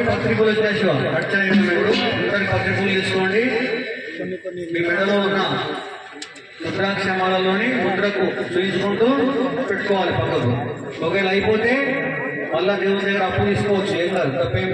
పత్రికలు వచ్చేసాం అందరికి పత్రికలు తీసుకోండి. మీ మెడలో ఉన్న రుద్రాక్షమాలలోని ముద్రకు చూయించుకుంటూ పెట్టుకోవాలి పక్కకు. ఒకవేళ అయిపోతే మళ్ళా దేవుని దగ్గర అప్పు తీసుకోవచ్చు. ఏం కాదు, తప్పేం లేదు.